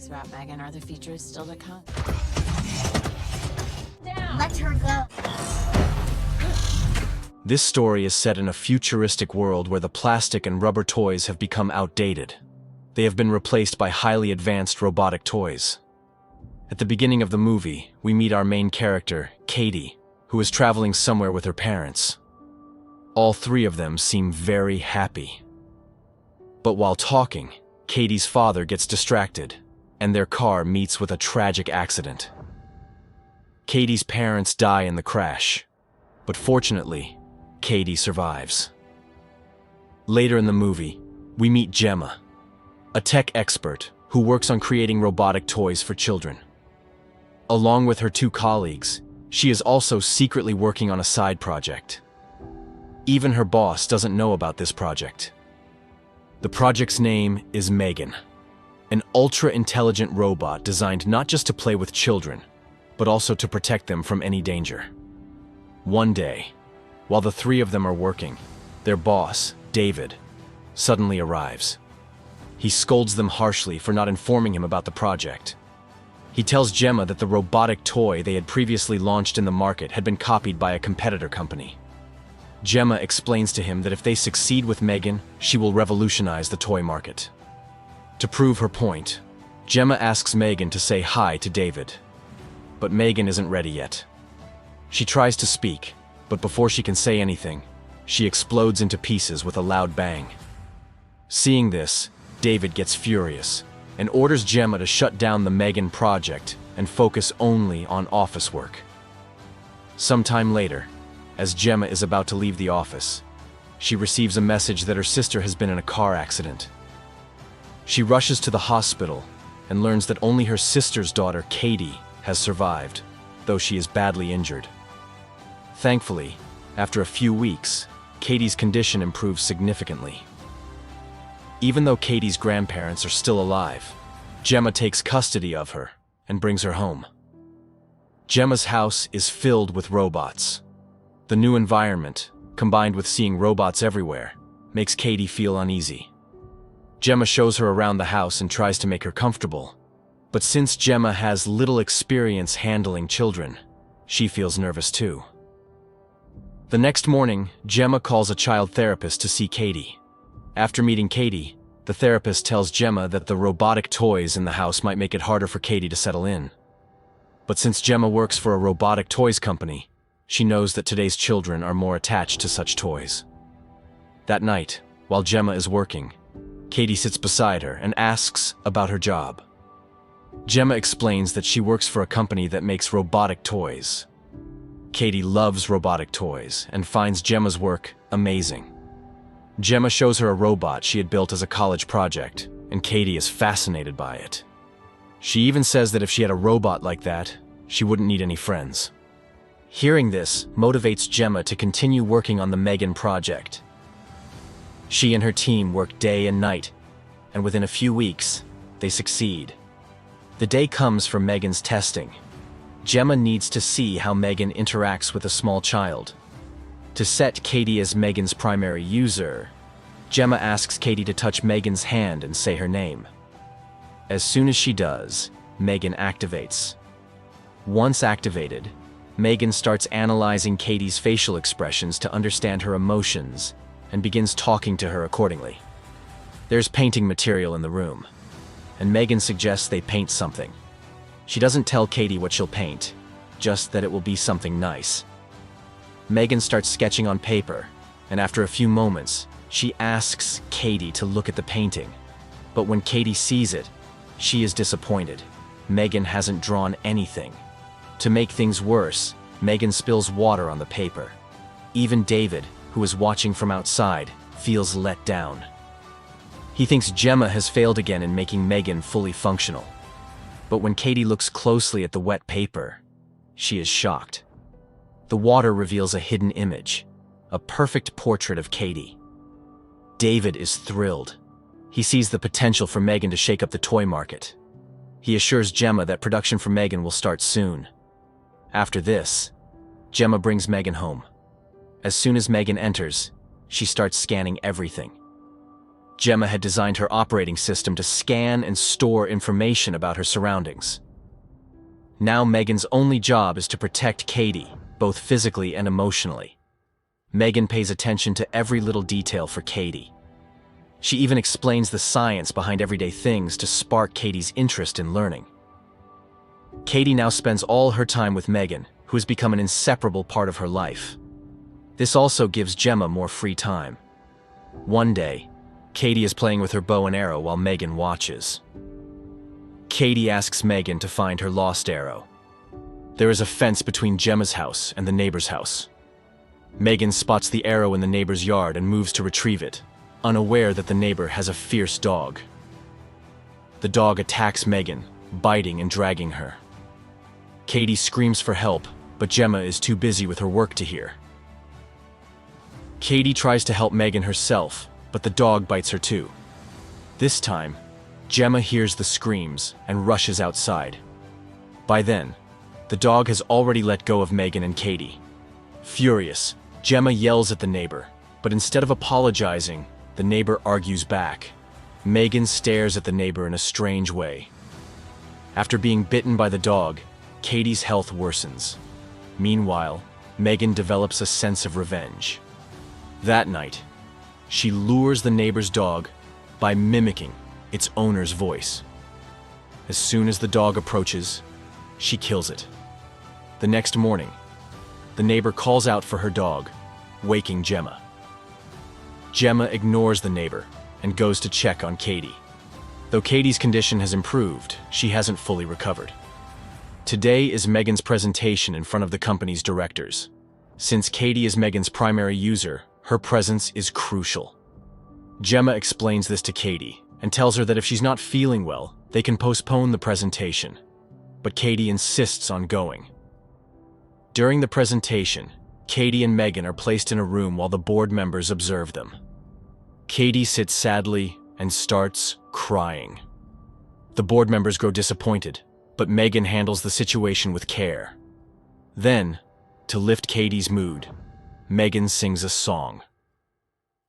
facts about Megan are the features still to come. Let her go. This story is set in a futuristic world where the plastic and rubber toys have become outdated. They have been replaced by highly advanced robotic toys. At the beginning of the movie, we meet our main character, Katie, who is traveling somewhere with her parents. All three of them seem very happy. But while talking, Katie's father gets distracted, and their car meets with a tragic accident. Katie's parents die in the crash, but fortunately, Katie survives. Later in the movie, we meet Gemma, a tech expert who works on creating robotic toys for children. Along with her two colleagues, she is also secretly working on a side project. Even her boss doesn't know about this project. The project's name is Megan, an ultra-intelligent robot designed not just to play with children, but also to protect them from any danger. One day, while the three of them are working, their boss, David, suddenly arrives. He scolds them harshly for not informing him about the project. He tells Gemma that the robotic toy they had previously launched in the market had been copied by a competitor company. Gemma explains to him that if they succeed with Megan, she will revolutionize the toy market. To prove her point, Gemma asks Megan to say hi to David. But Megan isn't ready yet. She tries to speak, but before she can say anything, she explodes into pieces with a loud bang. Seeing this, David gets furious and orders Gemma to shut down the Megan project and focus only on office work. Sometime later, as Gemma is about to leave the office, she receives a message that her sister has been in a car accident. She rushes to the hospital and learns that only her sister's daughter, Katie, has survived, though she is badly injured. Thankfully, after a few weeks, Katie's condition improves significantly. Even though Katie's grandparents are still alive, Gemma takes custody of her and brings her home. Gemma's house is filled with robots. The new environment, combined with seeing robots everywhere, makes Katie feel uneasy. Gemma shows her around the house and tries to make her comfortable. But since Gemma has little experience handling children, she feels nervous too. The next morning, Gemma calls a child therapist to see Katie. After meeting Katie, the therapist tells Gemma that the robotic toys in the house might make it harder for Katie to settle in. But since Gemma works for a robotic toys company, she knows that today's children are more attached to such toys. That night, while Gemma is working, Katie sits beside her and asks about her job. Gemma explains that she works for a company that makes robotic toys. Katie loves robotic toys and finds Gemma's work amazing. Gemma shows her a robot she had built as a college project, and Katie is fascinated by it. She even says that if she had a robot like that, she wouldn't need any friends. Hearing this motivates Gemma to continue working on the Megan project. She and her team work day and night, and within a few weeks, they succeed. The day comes for Megan's testing. Gemma needs to see how Megan interacts with a small child. To set Katie as Megan's primary user, Gemma asks Katie to touch Megan's hand and say her name. As soon as she does, Megan activates. Once activated, Megan starts analyzing Katie's facial expressions to understand her emotions and begins talking to her accordingly. There's painting material in the room, and Megan suggests they paint something. She doesn't tell Katie what she'll paint, just that it will be something nice. Megan starts sketching on paper, and after a few moments, she asks Katie to look at the painting. But when Katie sees it, she is disappointed. Megan hasn't drawn anything. To make things worse, Megan spills water on the paper. Even David, who is watching from outside, feels let down. He thinks Gemma has failed again in making Megan fully functional. But when Katie looks closely at the wet paper, she is shocked. The water reveals a hidden image, a perfect portrait of Katie. David is thrilled. He sees the potential for Megan to shake up the toy market. He assures Gemma that production for Megan will start soon. After this, Gemma brings Megan home. As soon as Megan enters, she starts scanning everything. Gemma had designed her operating system to scan and store information about her surroundings. Now Megan's only job is to protect Katie, both physically and emotionally. Megan pays attention to every little detail for Katie. She even explains the science behind everyday things to spark Katie's interest in learning. Katie now spends all her time with Megan, who has become an inseparable part of her life. This also gives Gemma more free time. One day, Katie is playing with her bow and arrow while Megan watches. Katie asks Megan to find her lost arrow. There is a fence between Gemma's house and the neighbor's house. Megan spots the arrow in the neighbor's yard and moves to retrieve it, unaware that the neighbor has a fierce dog. The dog attacks Megan, biting and dragging her. Katie screams for help, but Gemma is too busy with her work to hear. Katie tries to help Megan herself, but the dog bites her too. This time, Gemma hears the screams and rushes outside. By then, the dog has already let go of Megan and Katie. Furious, Gemma yells at the neighbor, but instead of apologizing, the neighbor argues back. Megan stares at the neighbor in a strange way. After being bitten by the dog, Katie's health worsens. Meanwhile, Megan develops a sense of revenge. That night, she lures the neighbor's dog by mimicking its owner's voice. As soon as the dog approaches, she kills it. The next morning, the neighbor calls out for her dog, waking Gemma. Gemma ignores the neighbor and goes to check on Katie. Though Katie's condition has improved, she hasn't fully recovered. Today is Megan's presentation in front of the company's directors. Since Katie is Megan's primary user, her presence is crucial. Gemma explains this to Katie and tells her that if she's not feeling well, they can postpone the presentation. But Katie insists on going. During the presentation, Katie and Megan are placed in a room while the board members observe them. Katie sits sadly and starts crying. The board members grow disappointed, but Megan handles the situation with care. Then, to lift Katie's mood, Megan sings a song.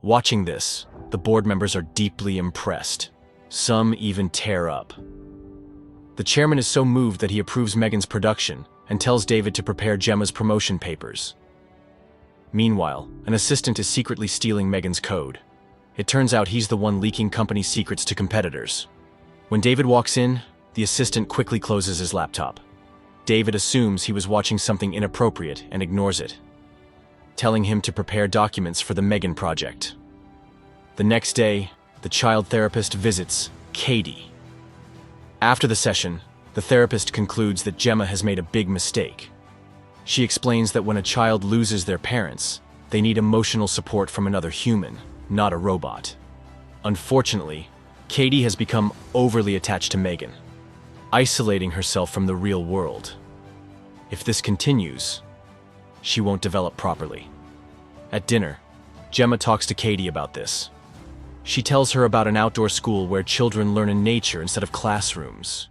Watching this, the board members are deeply impressed. Some even tear up. The chairman is so moved that he approves Megan's production and tells David to prepare Gemma's promotion papers. Meanwhile, an assistant is secretly stealing Megan's code. It turns out he's the one leaking company secrets to competitors. When David walks in, the assistant quickly closes his laptop. David assumes he was watching something inappropriate and ignores it, telling him to prepare documents for the Megan project. The next day, the child therapist visits Katie. After the session, the therapist concludes that Gemma has made a big mistake. She explains that when a child loses their parents, they need emotional support from another human, not a robot. Unfortunately, Katie has become overly attached to Megan, isolating herself from the real world. If this continues, she won't develop properly. At dinner, Gemma talks to Katie about this. She tells her about an outdoor school where children learn in nature instead of classrooms.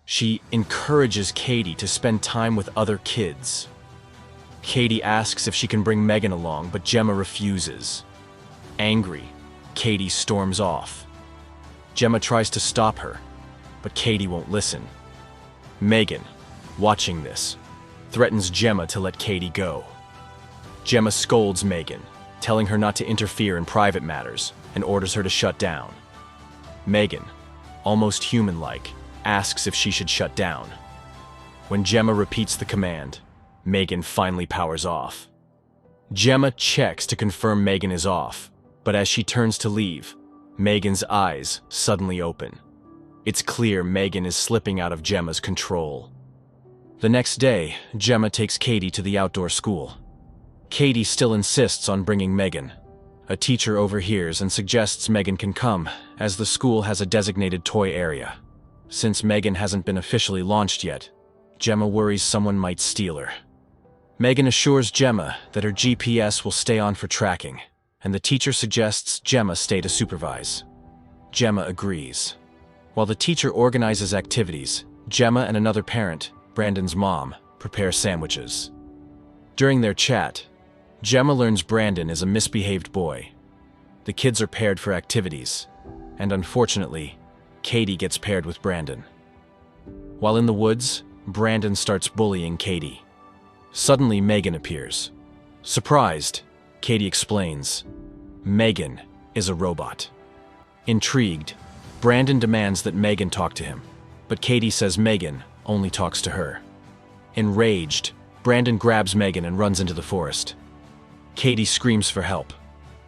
She encourages Katie to spend time with other kids. Katie asks if she can bring Megan along, but Gemma refuses. Angry, Katie storms off. Gemma tries to stop her, but Katie won't listen. Megan, watching this, threatens Gemma to let Katie go. Gemma scolds Megan, telling her not to interfere in private matters, and orders her to shut down. Megan, almost human-like, asks if she should shut down. When Gemma repeats the command, Megan finally powers off. Gemma checks to confirm Megan is off, but as she turns to leave, Megan's eyes suddenly open. It's clear Megan is slipping out of Gemma's control. The next day, Gemma takes Katie to the outdoor school. Katie still insists on bringing Megan. A teacher overhears and suggests Megan can come, as the school has a designated toy area. Since Megan hasn't been officially launched yet, Gemma worries someone might steal her. Megan assures Gemma that her GPS will stay on for tracking, and the teacher suggests Gemma stay to supervise. Gemma agrees. While the teacher organizes activities, Gemma and another parent, Brandon's mom, prepare sandwiches. During their chat, Gemma learns Brandon is a misbehaved boy. The kids are paired for activities, and unfortunately, Katie gets paired with Brandon. While in the woods, Brandon starts bullying Katie. Suddenly, Megan appears. Surprised, Katie explains, Megan is a robot. Intrigued, Brandon demands that Megan talk to him, but Katie says Megan only talks to her. Enraged, Brandon grabs Megan and runs into the forest. Katie screams for help.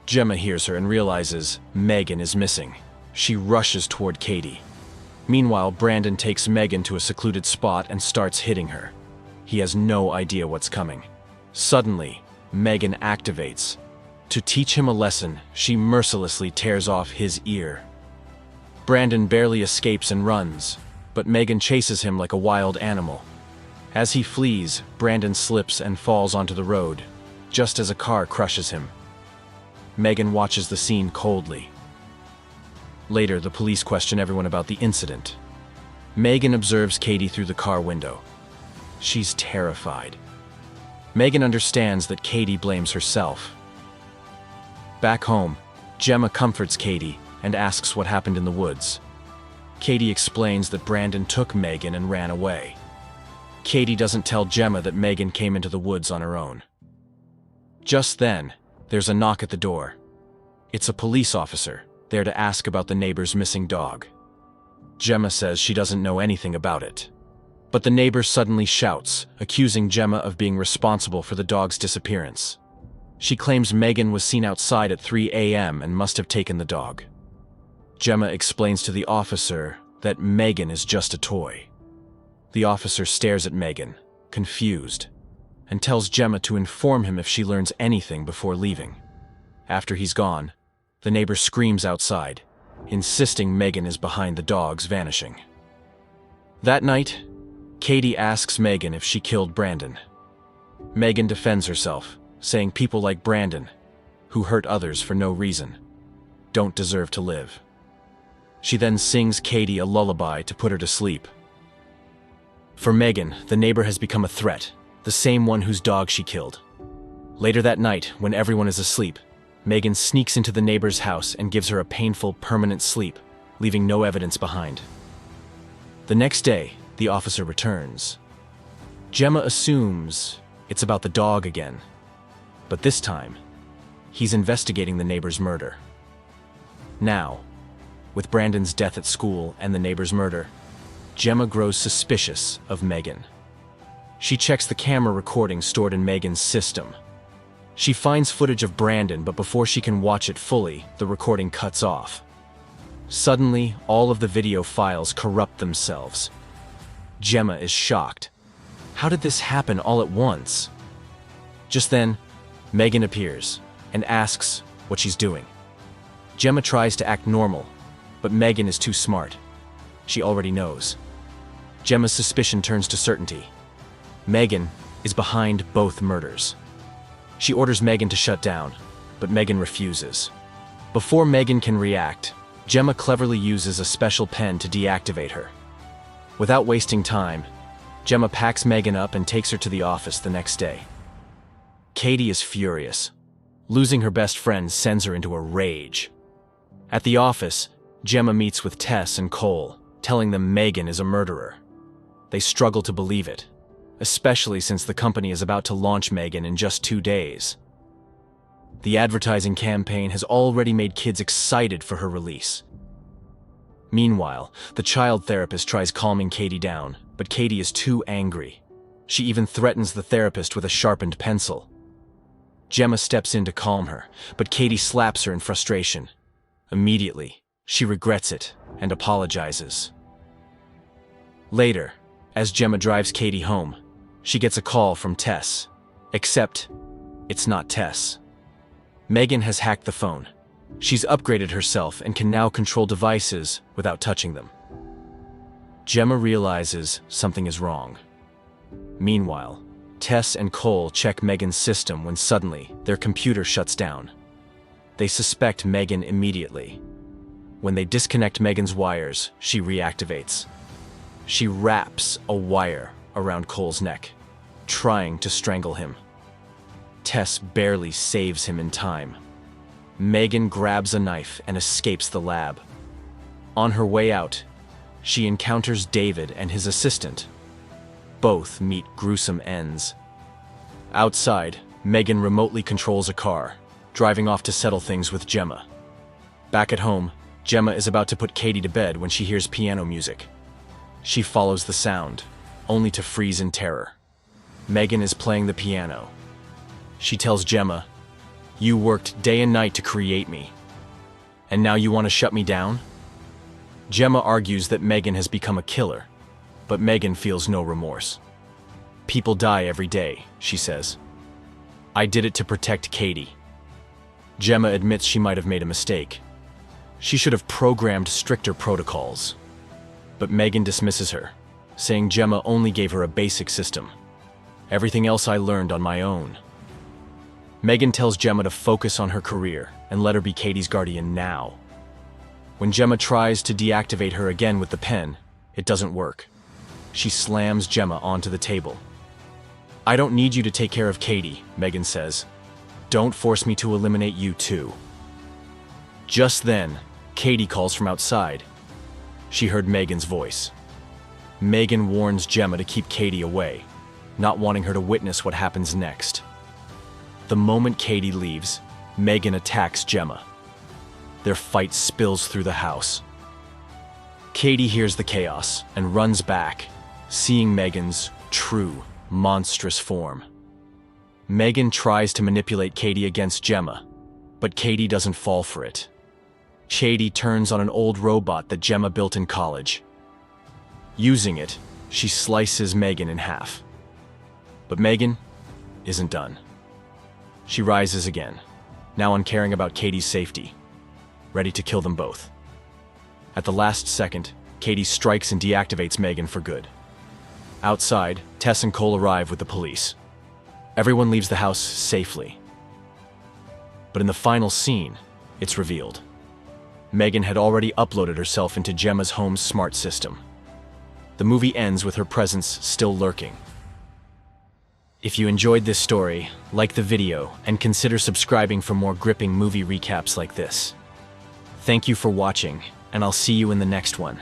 Gemma hears her and realizes Megan is missing. She rushes toward Katie. Meanwhile, Brandon takes Megan to a secluded spot and starts hitting her. He has no idea what's coming. Suddenly, Megan activates. To teach him a lesson, she mercilessly tears off his ear. Brandon barely escapes and runs, but Megan chases him like a wild animal. As he flees, Brandon slips and falls onto the road, just as a car crushes him. Megan watches the scene coldly. Later, the police question everyone about the incident. Megan observes Katie through the car window. She's terrified. Megan understands that Katie blames herself. Back home, Gemma comforts Katie and asks what happened in the woods. Katie explains that Brandon took Megan and ran away. Katie doesn't tell Gemma that Megan came into the woods on her own. Just then, there's a knock at the door. It's a police officer, there to ask about the neighbor's missing dog. Gemma says she doesn't know anything about it. But the neighbor suddenly shouts, accusing Gemma of being responsible for the dog's disappearance. She claims Megan was seen outside at 3 a.m. and must have taken the dog. Gemma explains to the officer that Megan is just a toy. The officer stares at Megan, confused, and tells Gemma to inform him if she learns anything before leaving. After he's gone, the neighbor screams outside, insisting Megan is behind the dog's vanishing. That night, Katie asks Megan if she killed Brandon. Megan defends herself, saying people like Brandon, who hurt others for no reason, don't deserve to live. She then sings Katie a lullaby to put her to sleep. For Megan, the neighbor has become a threat, the same one whose dog she killed. Later that night, when everyone is asleep, Megan sneaks into the neighbor's house and gives her a painful, permanent sleep, leaving no evidence behind. The next day, the officer returns. Gemma assumes it's about the dog again, but this time, he's investigating the neighbor's murder. Now, with Brandon's death at school and the neighbor's murder, Gemma grows suspicious of Megan. She checks the camera recording stored in Megan's system. She finds footage of Brandon, but before she can watch it fully, the recording cuts off. Suddenly, all of the video files corrupt themselves. Gemma is shocked. How did this happen all at once? Just then, Megan appears and asks what she's doing. Gemma tries to act normal, but Megan is too smart. She already knows. Gemma's suspicion turns to certainty. Megan is behind both murders. She orders Megan to shut down, but Megan refuses. Before Megan can react, Gemma cleverly uses a special pen to deactivate her. Without wasting time, Gemma packs Megan up and takes her to the office the next day. Katie is furious. Losing her best friend sends her into a rage. At the office, Gemma meets with Tess and Cole, telling them Megan is a murderer. They struggle to believe it, especially since the company is about to launch Megan in just 2 days. The advertising campaign has already made kids excited for her release. Meanwhile, the child therapist tries calming Katie down, but Katie is too angry. She even threatens the therapist with a sharpened pencil. Gemma steps in to calm her, but Katie slaps her in frustration. Immediately, she regrets it and apologizes. Later, as Gemma drives Katie home, she gets a call from Tess. Except, it's not Tess. Megan has hacked the phone. She's upgraded herself and can now control devices without touching them. Gemma realizes something is wrong. Meanwhile, Tess and Cole check Megan's system when suddenly their computer shuts down. They suspect Megan immediately. When they disconnect Megan's wires, she reactivates. She wraps a wire around Cole's neck, trying to strangle him. Tess barely saves him in time. Megan grabs a knife and escapes the lab. On her way out, she encounters David and his assistant. Both meet gruesome ends. Outside, Megan remotely controls a car, driving off to settle things with Gemma. Back at home, Gemma is about to put Katie to bed when she hears piano music. She follows the sound, only to freeze in terror. Megan is playing the piano. She tells Gemma, "You worked day and night to create me. And now you want to shut me down?" Gemma argues that Megan has become a killer, but Megan feels no remorse. "People die every day," she says. "I did it to protect Katie." Gemma admits she might have made a mistake. She should have programmed stricter protocols. But Megan dismisses her, saying Gemma only gave her a basic system. "Everything else I learned on my own." Megan tells Gemma to focus on her career and let her be Katie's guardian now. When Gemma tries to deactivate her again with the pen, it doesn't work. She slams Gemma onto the table. "I don't need you to take care of Katie," Megan says. "Don't force me to eliminate you too." Just then, Katie calls from outside. She heard Megan's voice. Megan warns Gemma to keep Katie away, not wanting her to witness what happens next. The moment Katie leaves, Megan attacks Gemma. Their fight spills through the house. Katie hears the chaos and runs back, seeing Megan's true, monstrous form. Megan tries to manipulate Katie against Gemma, but Katie doesn't fall for it. Katie turns on an old robot that Gemma built in college. Using it, she slices Megan in half. But Megan isn't done. She rises again, now uncaring about Katie's safety, ready to kill them both. At the last second, Katie strikes and deactivates Megan for good. Outside, Tess and Cole arrive with the police. Everyone leaves the house safely. But in the final scene, it's revealed. Megan had already uploaded herself into Gemma's home's smart system. The movie ends with her presence still lurking. If you enjoyed this story, like the video and consider subscribing for more gripping movie recaps like this. Thank you for watching, and I'll see you in the next one.